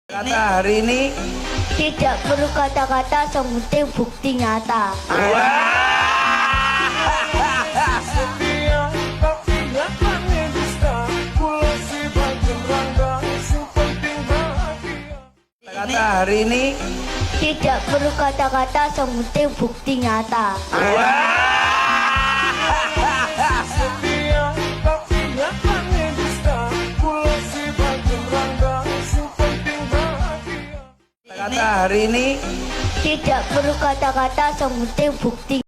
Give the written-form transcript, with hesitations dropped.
Kata hari ini tidak perlu kata-kata, yang penting bukti nyata. Kata hari ini tidak perlu kata-kata, yang penting bukti nyata. Kata hari ini tidak perlu kata-kata, yang penting bukti.